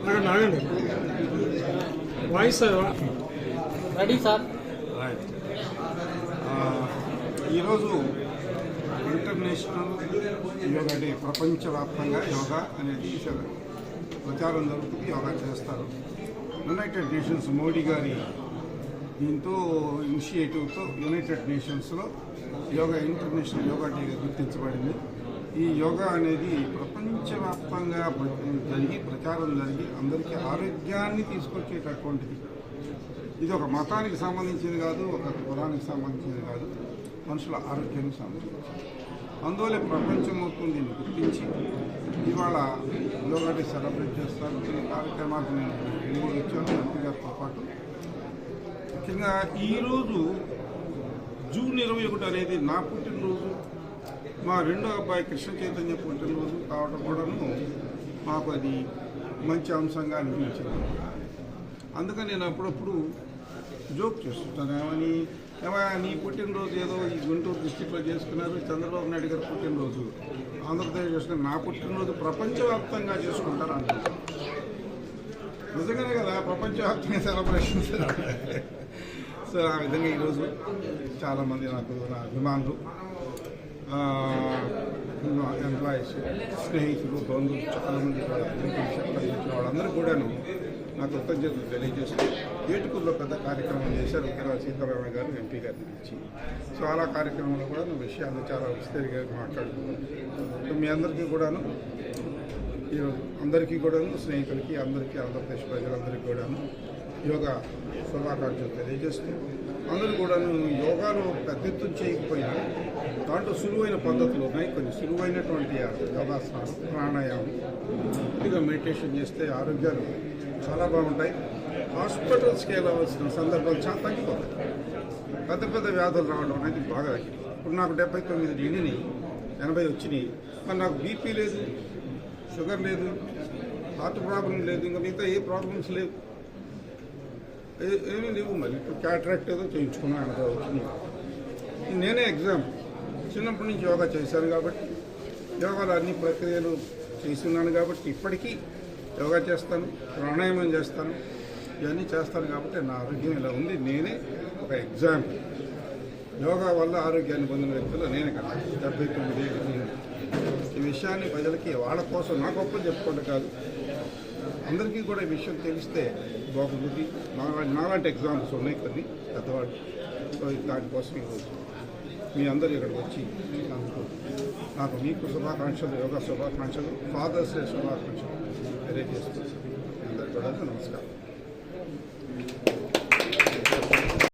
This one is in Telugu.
నాగండి వాయిస్ రెడీ సార్. ఈరోజు ఇంటర్నేషనల్ యోగా డే, ప్రపంచవ్యాప్తంగా యోగా అనేది ప్రచారం జరుగుతుంది. యోగా చేస్తారు. యునైటెడ్ నేషన్స్ మోడీ గారి దీంతో ఇనిషియేటివ్తో యునైటెడ్ నేషన్స్లో యోగా ఇంటర్నేషనల్ యోగా డేగా గుర్తించబడింది. ఈ యోగా అనేది ప్రపంచవ్యాప్తంగా ప్రచారం జరిగి అందరికీ ఆరోగ్యాన్ని తీసుకొచ్చేటటువంటిది. ఇది ఒక మతానికి సంబంధించింది కాదు, ఒక కులానికి సంబంధించింది కాదు, మనుషుల ఆరోగ్యానికి సంబంధించింది. అందువల్ల ప్రపంచం మొత్తం దీన్ని గుర్తించి ఇవాళ యోగా డే సెలబ్రేట్ చేస్తారు. ఈ కార్యక్రమాలకు నేను వచ్చాను ఎంపీ గారితో పాటు. ముఖ్యంగా ఈరోజు జూన్ 21 అనేది నా పుట్టినరోజు, మా రెండో అబ్బాయి కృష్ణ చైతన్య పుట్టినరోజు కావడం కూడాను మాకు అది మంచి అంశంగా అనిపించింది. అందుకని నేను అప్పుడప్పుడు జోక్ చేస్తుంటాను. ఏమైనా నీ పుట్టినరోజు ఏదో ఈ గుంటూరు డిస్టిక్లో చేసుకున్నారు, చంద్రబాబు నాయుడు గారు పుట్టినరోజు ఆంధ్రప్రదేశ్ చేసుకున్నారు, నా పుట్టినరోజు ప్రపంచవ్యాప్తంగా చేసుకుంటారు అంటారు. నిజంగానే కదా, ప్రపంచవ్యాప్తంగా సెలబ్రేషన్స్. సో ఆ విధంగా ఈరోజు చాలామంది నాకు నా అభిమానులు, ఎంప్లాయీస్, స్నేహితులు, బంధువులు చాలామంది వాళ్ళందరూ కూడాను నాకు కృతజ్ఞతలు తెలియజేస్తూ ఏటుకూరులో పెద్ద కార్యక్రమం చేశారు. ఉత్తరాల సీతారామయ్య గారు ఎంపీ గారిని ఇచ్చి. సో అలా కార్యక్రమంలో కూడా విషయాలు చాలా విస్తరిగా మాట్లాడుతున్నాను. మీ అందరికీ కూడాను ఈరోజు అందరికీ కూడాను, స్నేహితులకి అందరికీ, ఆంధ్రప్రదేశ్ ప్రజలందరికీ కూడాను యోగా శుభాకాంక్షలు తెలియజేస్తూ, అందరూ కూడాను యోగాలో పెద్ద ఎత్తున చేయకపోయినా దాంట్లో సులువైన పద్ధతులు ఉన్నాయి. కొన్ని సులువైనటువంటి యోగాసనాలు, ప్రాణాయామం, కొద్దిగా మెడిటేషన్ చేస్తే ఆరోగ్యాలు చాలా బాగుంటాయి. హాస్పిటల్స్కి వెళ్ళవలసిన సందర్భాలు చాలా తగ్గిపోతాయి. పెద్ద పెద్ద వ్యాధులు రావడం అనేది బాగా తగ్గింది. ఇప్పుడు నాకు 79 నిండినాయి, 80 వచ్చినాయి. మరి నాకు బీపీ లేదు, షుగర్ లేదు, హార్ట్ ప్రాబ్లం లేదు, ఇంకా మిగతా ఏ ప్రాబ్లమ్స్ లేవు, ఏమీ లేవు. మరి ఇప్పుడు క్యాటరాక్ట్ ఏదో చేయించుకున్నాను, 80 వచ్చినాయి. నేనే ఎగ్జాంపుల్. చిన్నప్పటి నుంచి యోగా చేశాను కాబట్టి, యోగాలో అన్ని ప్రక్రియలు చేస్తున్నాను కాబట్టి ఇప్పటికీ యోగా చేస్తాను, ప్రాణాయామం చేస్తాను, ఇవన్నీ చేస్తాను కాబట్టి నా ఆరోగ్యం ఇలా ఉంది. నేనే ఒక ఎగ్జాంపుల్. యోగా వల్ల ఆరోగ్యాన్ని పొందిన వ్యక్తులు నేనే కదా. 79 ఏళ్ళు. ఈ విషయాన్ని ప్రజలకి వాళ్ళ కోసం నా గొప్ప చెప్పుకోవడం కాదు, అందరికీ కూడా ఈ విషయం తెలిస్తే బాగుంటుంది. నాలాంటి ఎగ్జాంపుల్స్ ఉన్నాయి కొన్ని పెద్దవాళ్ళు. సో దానికోసం ఈరోజు మీ అందరూ ఇక్కడికి వచ్చి నాకు మీకు శుభాకాంక్షలు, యోగా శుభాకాంక్షలు, ఫాదర్స్ డే శుభాకాంక్షలు తెలియజేస్తున్నాను. అందరికీ కూడా నమస్కారం.